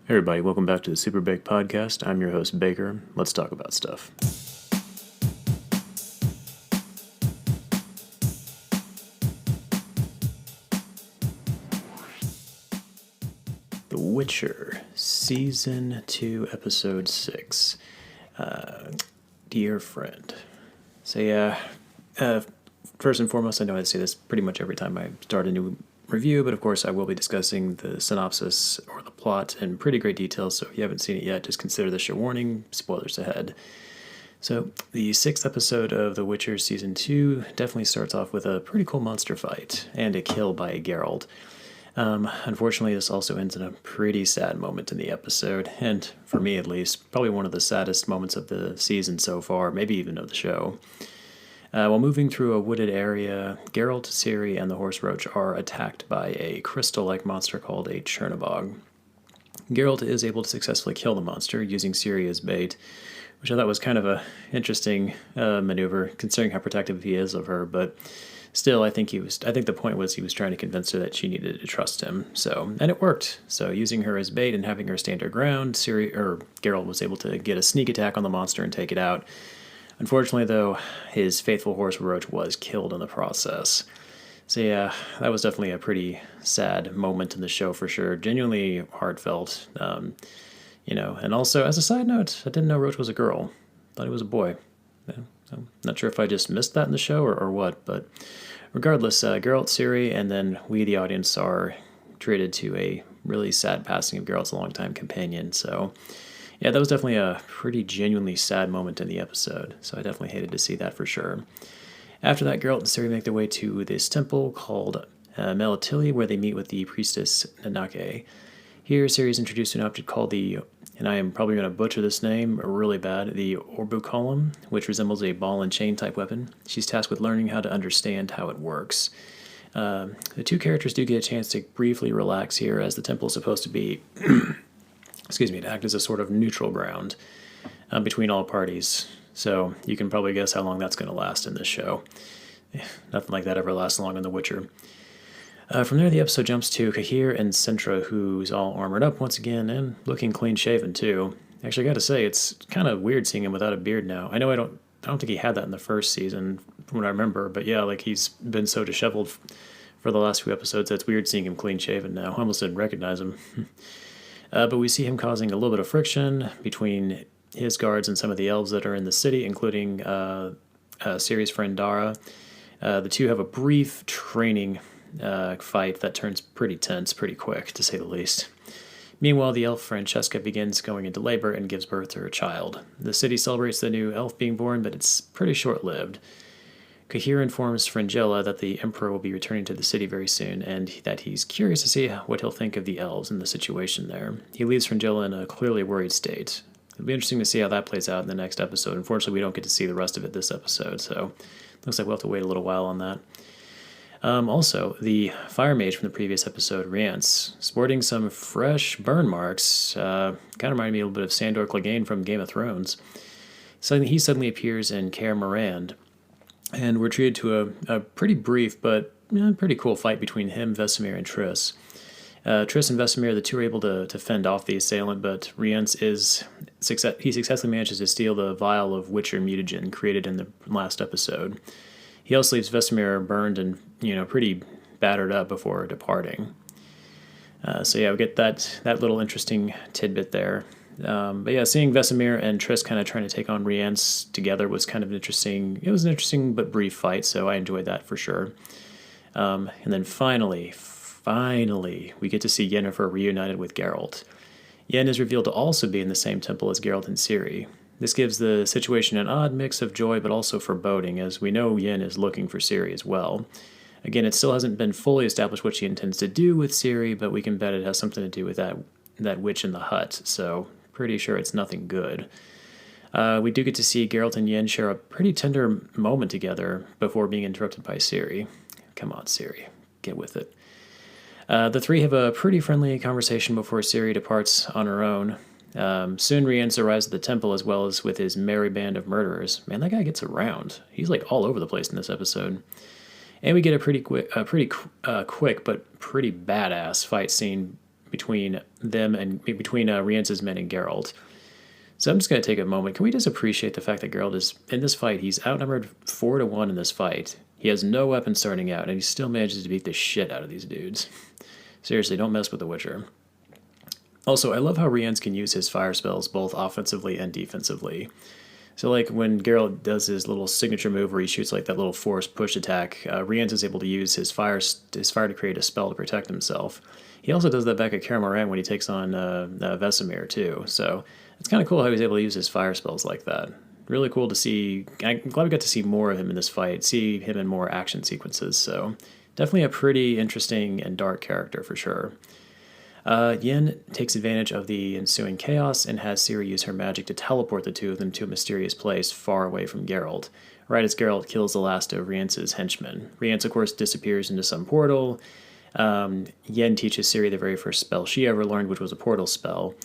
Hey everybody, welcome back to the SuperBake podcast. I'm your host, Baker. Let's talk about stuff. The Witcher, Season 2, Episode 6. Dear friend. So first and foremost, I know I say this pretty much every time I start a new review, but of course I will be discussing the synopsis or the plot in pretty great detail, so if you haven't seen it yet, just consider this your warning, spoilers ahead. So, the 6th episode of The Witcher Season 2 definitely starts off with a pretty cool monster fight, and a kill by Geralt. Unfortunately, this also ends in a pretty sad moment in the episode, and for me at least, probably one of the saddest moments of the season so far, maybe even of the show. While moving through a wooded area, Geralt, Ciri, and the horse roach are attacked by a crystal-like monster called a Chernabog. Geralt is able to successfully kill the monster using Ciri as bait, which I thought was kind of a interesting maneuver, considering how protective he is of her. But still, I think the point was he was trying to convince her that she needed to trust him. And it worked. So using her as bait and having her stand her ground, Geralt was able to get a sneak attack on the monster and take it out. Unfortunately, though, his faithful horse roach was killed in the process. So yeah, that was definitely a pretty sad moment in the show for sure. Genuinely heartfelt. And also, as a side note, I didn't know Roach was a girl. Thought he was a boy. I'm not sure if I just missed that in the show or what, but regardless, Geralt, Ciri, and then we, the audience, are treated to a really sad passing of Geralt's longtime companion. So yeah, that was definitely a pretty genuinely sad moment in the episode, so I definitely hated to see that for sure. After that, Geralt and Ciri make their way to this temple called Melitili, where they meet with the priestess Nanake. Here, Ciri is introduced to an object called and I am probably going to butcher this name really bad, the Orbucolum, which resembles a ball and chain type weapon. She's tasked with learning how to understand how it works. The two characters do get a chance to briefly relax here, as the temple is supposed to be to act as a sort of neutral ground between all parties. So you can probably guess how long that's going to last in this show. Nothing like that ever lasts long in The Witcher. From there, the episode jumps to Cahir and Sintra, who's all armored up once again and looking clean-shaven too. Actually, I gotta say, it's kind of weird seeing him without a beard now. I know I don't think he had that in the first season, from what I remember, but yeah, like he's been so disheveled for the last few episodes that it's weird seeing him clean-shaven now. I almost didn't recognize him. But we see him causing a little bit of friction between his guards and some of the elves that are in the city, including Ciri's friend Dara. The two have a brief training fight that turns pretty tense pretty quick, to say the least. Meanwhile, the elf Francesca begins going into labor and gives birth to her child. The city celebrates the new elf being born, but it's pretty short-lived. Cahir informs Fringilla that the Emperor will be returning to the city very soon, and that he's curious to see what he'll think of the elves and the situation there. He leaves Fringilla in a clearly worried state. It'll be interesting to see how that plays out in the next episode. Unfortunately, we don't get to see the rest of it this episode, so looks like we'll have to wait a little while on that. Also, the fire mage from the previous episode, Rience, sporting some fresh burn marks, kind of reminded me a little bit of Sandor Clegane from Game of Thrones. So he suddenly appears in Kaer Morand, and we're treated to a pretty brief but pretty cool fight between him, Vesemir, and Triss. Triss and Vesemir, the two are able to fend off the assailant, but Rience he successfully manages to steal the vial of Witcher mutagen created in the last episode. He also leaves Vesemir burned and pretty battered up before departing. We get that little interesting tidbit there. But yeah, seeing Vesemir and Triss kind of trying to take on Rience together was kind of interesting. It was an interesting but brief fight, so I enjoyed that for sure. And then finally, we get to see Yennefer reunited with Geralt. Yen is revealed to also be in the same temple as Geralt and Ciri. This gives the situation an odd mix of joy but also foreboding, as we know Yen is looking for Ciri as well. Again, it still hasn't been fully established what she intends to do with Ciri, but we can bet it has something to do with that witch in the hut, so pretty sure it's nothing good. We do get to see Geralt and Yen share a pretty tender moment together before being interrupted by Ciri. Come on, Ciri, get with it. The three have a pretty friendly conversation before Ciri departs on her own. Soon Rience arrives at the temple as well as with his merry band of murderers. Man, that guy gets around. He's like all over the place in this episode. And we get a pretty quick but pretty badass fight scene between them and between Rience's men and Geralt. So I'm just going to take a moment. Can we just appreciate the fact that Geralt is, in this fight, he's outnumbered 4-1 in this fight. He has no weapons starting out, and he still manages to beat the shit out of these dudes. Seriously, don't mess with the Witcher. Also, I love how Rience can use his fire spells both offensively and defensively. So, like, when Geralt does his little signature move where he shoots, like, that little forced push attack, Rience is able to use his fire to create a spell to protect himself. He also does that back at Kaer Morhen when he takes on Vesemir, too. So, it's kind of cool how he's able to use his fire spells like that. Really cool to see. I'm glad we got to see more of him in this fight, see him in more action sequences. So, definitely a pretty interesting and dark character for sure. Yen takes advantage of the ensuing chaos and has Ciri use her magic to teleport the two of them to a mysterious place far away from Geralt, right as Geralt kills the last of Rience's henchmen. Rience, of course, disappears into some portal. Yen teaches Ciri the very first spell she ever learned, which was a portal spell,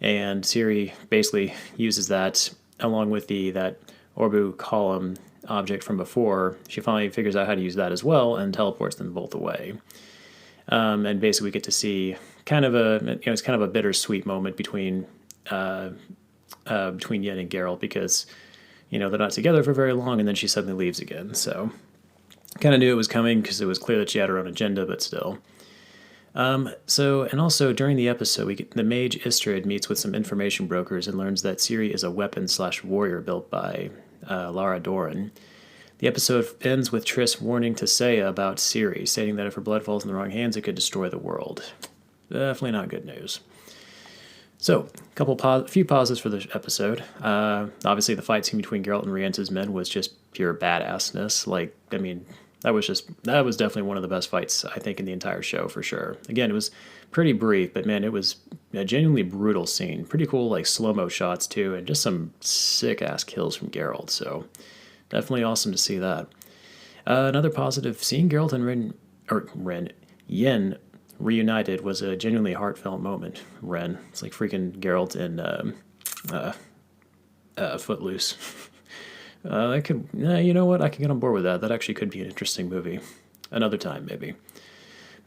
and Ciri basically uses that along with that Orbu column object from before. She finally figures out how to use that as well and teleports them both away. And basically we get to see kind of it's kind of a bittersweet moment between Yen and Geralt because, they're not together for very long and then she suddenly leaves again. So kind of knew it was coming because it was clear that she had her own agenda, but still. And also during the episode, the mage Istrid meets with some information brokers and learns that Ciri is a weapon/warrior built by Lara Doran. The episode ends with Triss warning Tissaia about Ciri, stating that if her blood falls in the wrong hands, it could destroy the world. Definitely not good news. So, a few pauses for the episode. Obviously, the fight scene between Geralt and Rience's men was just pure badassness. That was definitely one of the best fights, I think, in the entire show, for sure. Again, it was pretty brief, but man, it was a genuinely brutal scene. Pretty cool, slow-mo shots, too, and just some sick-ass kills from Geralt, so definitely awesome to see that. Another positive, seeing Geralt and Yen reunited was a genuinely heartfelt moment. It's like freaking Geralt in Footloose. You know what? I can get on board with that. That actually could be an interesting movie. Another time, maybe.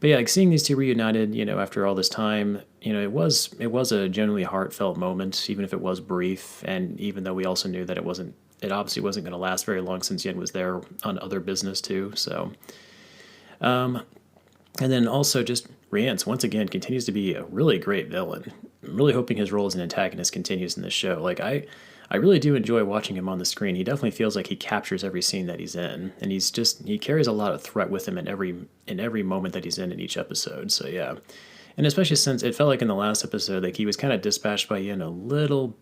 But yeah, seeing these two reunited, after all this time, it was a genuinely heartfelt moment, even if it was brief, and even though we also knew that it obviously wasn't going to last very long since Yen was there on other business too. So, and then also just Rience once again continues to be a really great villain. I'm really hoping his role as an antagonist continues in this show. I really do enjoy watching him on the screen. He definitely feels like he captures every scene that he's in, and he carries a lot of threat with him in every moment that he's in each episode. So yeah, and especially since it felt like in the last episode, he was kind of dispatched by Yen a little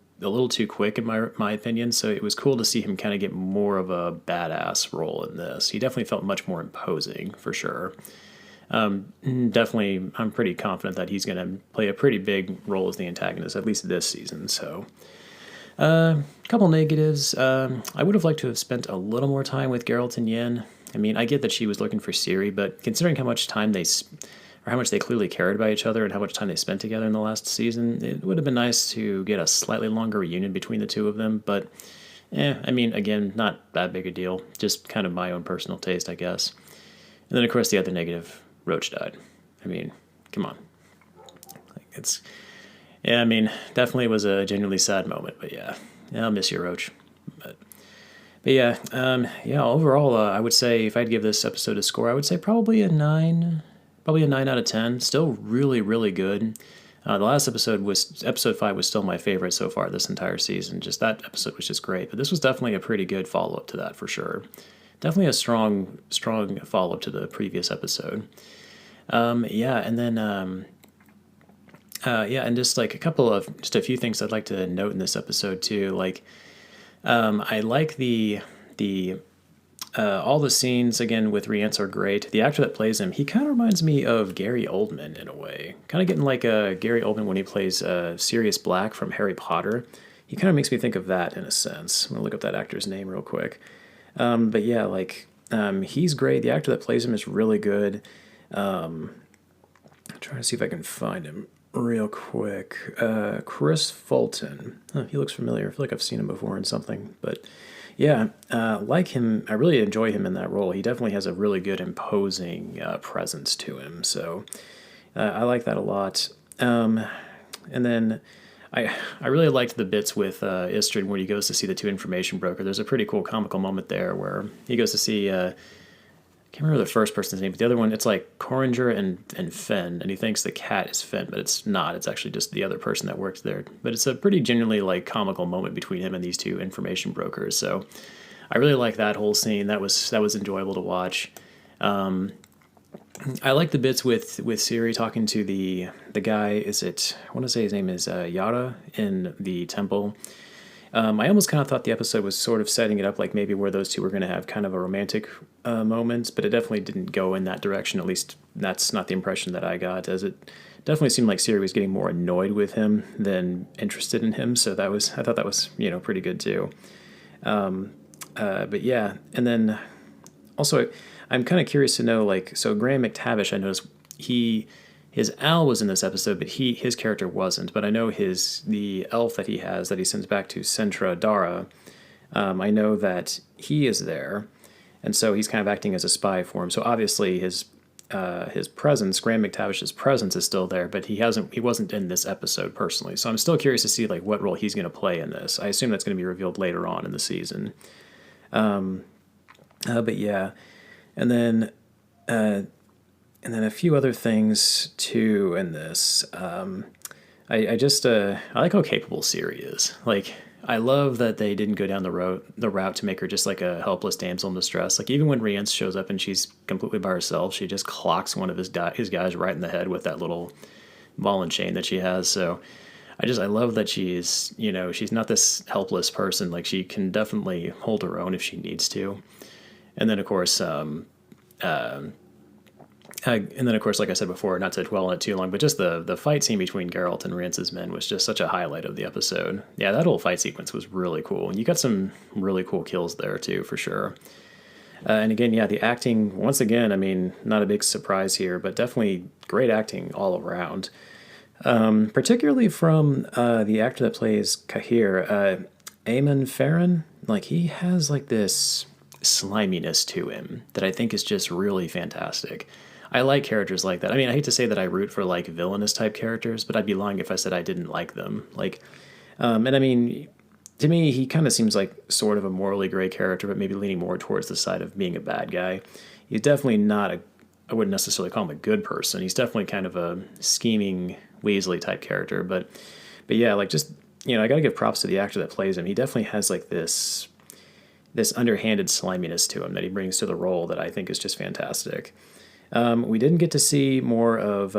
too quick in my opinion. So it was cool to see him kind of get more of a badass role in this. He definitely felt much more imposing for sure. Definitely, I'm pretty confident that he's going to play a pretty big role as the antagonist, at least this season. So. Couple negatives. I would have liked to have spent a little more time with Geralt and Yen. I get that she was looking for Ciri, but considering how much time how much they clearly cared about each other and how much time they spent together in the last season, it would have been nice to get a slightly longer reunion between the two of them, but, again, not that big a deal. Just kind of my own personal taste, I guess. And then, of course, the other negative, Roach died. Come on. Definitely was a genuinely sad moment, but yeah, I'll miss you, Roach. But yeah, overall, I would say if I'd give this episode a score, I would say probably a 9 out of 10. Still really, really good. The last episode episode 5 was still my favorite so far this entire season. Just that episode was just great, but this was definitely a pretty good follow-up to that for sure. Definitely a strong follow-up to the previous episode. And just a few things I'd like to note in this episode too. I like the all the scenes again with Rience are great. The actor that plays him, he kind of reminds me of Gary Oldman in a way. Kind of getting like Gary Oldman when he plays Sirius Black from Harry Potter. He kind of makes me think of that in a sense. I'm gonna look up that actor's name real quick. He's great. The actor that plays him is really good. I'm trying to see if I can find him real quick. Chris Fulton. He looks familiar. I feel like I've seen him before in something. But yeah, like him, I really enjoy him in that role. He definitely has a really good imposing presence to him. So I like that a lot. And then I really liked the bits with Istrid where he goes to see the two information broker. There's a pretty cool comical moment there where he goes to see I can't remember the first person's name, but the other one, it's like Coringer and Fenn, and he thinks the cat is Fenn, but it's not. It's actually just the other person that works there. But it's a pretty genuinely like comical moment between him and these two information brokers. So I really like that whole scene. That was enjoyable to watch. I like the bits with Siri talking to the guy. I want to say his name is Yara in the temple. I almost kind of thought the episode was sort of setting it up like maybe where those two were going to have kind of a romantic moment, but it definitely didn't go in that direction. At least that's not the impression that I got, as it definitely seemed like Siri was getting more annoyed with him than interested in him. So I thought that was pretty good too. But yeah, and then also I'm kind of curious to know, like, so Graham McTavish, I noticed his Al was in this episode, but his character wasn't. But I know the elf that he has that he sends back to Centra Dara. I know that he is there, and so he's kind of acting as a spy for him. So obviously his presence, Graham McTavish's presence, is still there, but he wasn't in this episode personally. So I'm still curious to see like what role he's going to play in this. I assume that's going to be revealed later on in the season. But yeah, and then a few other things too in this. I like how capable Siri is. Like, I love that they didn't go down the route to make her just like a helpless damsel in distress. Like, even when Rience shows up and she's completely by herself, she just clocks one of his guys right in the head with that little ball and chain that she has. So I love that she's not this helpless person. Like, she can definitely hold her own if she needs to. And then of course, like I said before, not to dwell on it too long, but just the fight scene between Geralt and Rience's men was just such a highlight of the episode. Yeah, that whole fight sequence was really cool. And you got some really cool kills there too, for sure. And again, yeah, the acting, once again, I mean, not a big surprise here, but definitely great acting all around. Particularly from the actor that plays Kahir, Eamon Farron. Like, he has like this sliminess to him that I think is just really fantastic. I like characters like that. I mean, I hate to say that I root for like villainous type characters, but I'd be lying if I said I didn't like them. Like, and I mean, to me, he kind of seems like sort of a morally gray character, but maybe leaning more towards the side of being a bad guy. He's definitely not I wouldn't necessarily call him a good person. He's definitely kind of a scheming Weasley type character, but yeah, like, just, I got to give props to the actor that plays him. He definitely has like this underhanded sliminess to him that he brings to the role that I think is just fantastic. We didn't get to see more of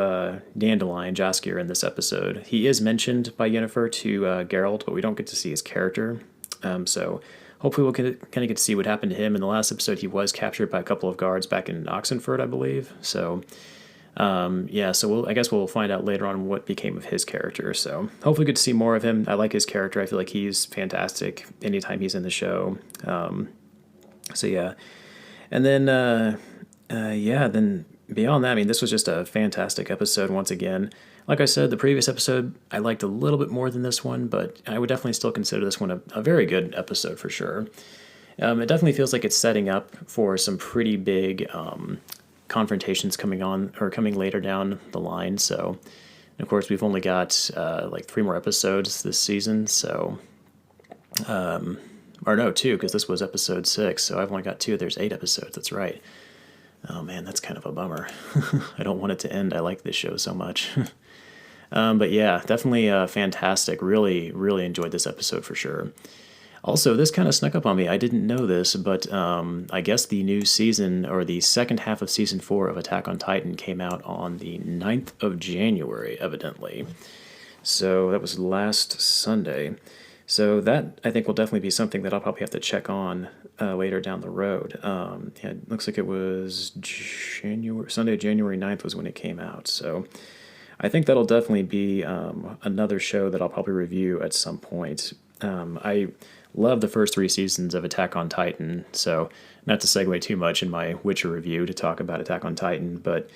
Dandelion Joshier in this episode. He is mentioned by Yennefer to Geralt, but we don't get to see his character. So hopefully we'll kind of get to see what happened to him. In the last episode, he was captured by a couple of guards back in Oxenford, I believe. So I guess we'll find out later on what became of his character. So hopefully get to see more of him. I like his character. I feel like he's fantastic anytime he's in the show. So yeah. And then, then beyond that, I mean, this was just a fantastic episode once again. Like I said, the previous episode I liked a little bit more than this one, but I would definitely still consider this one a very good episode for sure. It definitely feels like it's setting up for some pretty big confrontations coming later down the line. So, of course, we've only got like 3 more episodes this season. So, or no, 2, because this was episode 6. So I've only got 2. There's 8 episodes. That's right. Oh man, that's kind of a bummer. I don't want it to end. I like this show so much. But yeah, definitely fantastic. Really, really enjoyed this episode for sure. Also, this kind of snuck up on me. I didn't know this, but I guess the new season, or the second half of Season 4 of Attack on Titan, came out on the 9th of January, evidently. So that was last Sunday. So that, I think, will definitely be something that I'll probably have to check on later down the road. It looks like it was Sunday, January 9th was when it came out. So I think that'll definitely be another show that I'll probably review at some point. I love the first 3 seasons of Attack on Titan, so not to segue too much in my Witcher review to talk about Attack on Titan, but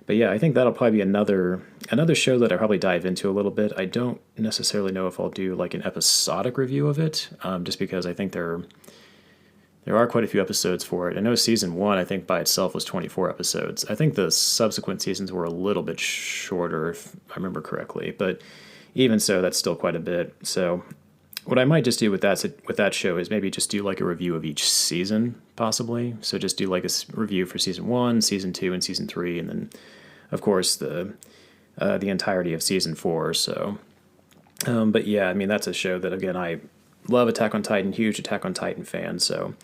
yeah, I think that'll probably be another show that I probably dive into a little bit. I don't necessarily know if I'll do like an episodic review of it, just because I think they're There are quite a few episodes for it. I know season 1, I think by itself was 24 episodes. I think the subsequent seasons were a little bit shorter, if I remember correctly. But even so, that's still quite a bit. So what I might just do with that show is maybe just do like a review of each season, possibly. So just do like a review for season 1, season 2, and season 3, and then, of course, the entirety of season 4. So, but yeah, I mean, that's a show that, again, I love. Attack on Titan, huge Attack on Titan fan. So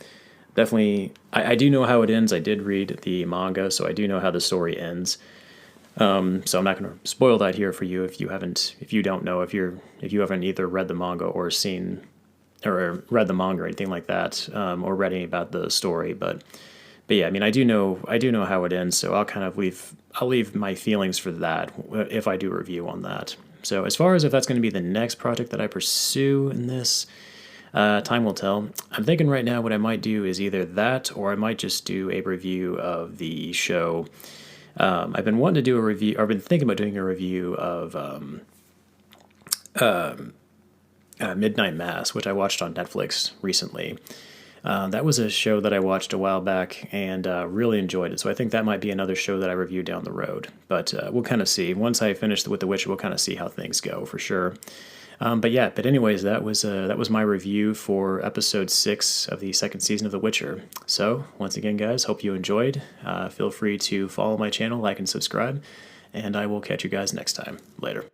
definitely, I do know how it ends. I did read the manga, so I do know how the story ends. So I'm not going to spoil that here for you if you don't know, if you haven't either read the manga or read the manga or anything like that, or read any about the story. But yeah, I mean, I do know how it ends. So I'll leave my feelings for that if I do a review on that. So as far as if that's going to be the next project that I pursue in this, time will tell. I'm thinking right now what I might do is either that or I might just do a review of the show. I've been wanting to do a review. I've been thinking about doing a review of Midnight Mass, which I watched on Netflix recently. That was a show that I watched a while back and really enjoyed it. So I think that might be another show that I review down the road. But we'll kind of see. Once I finish with The Witcher, we'll kind of see how things go for sure. But anyways, that was my review for episode 6 of the second season of The Witcher. So once again, guys, hope you enjoyed. Feel free to follow my channel, like and subscribe, and I will catch you guys next time. Later.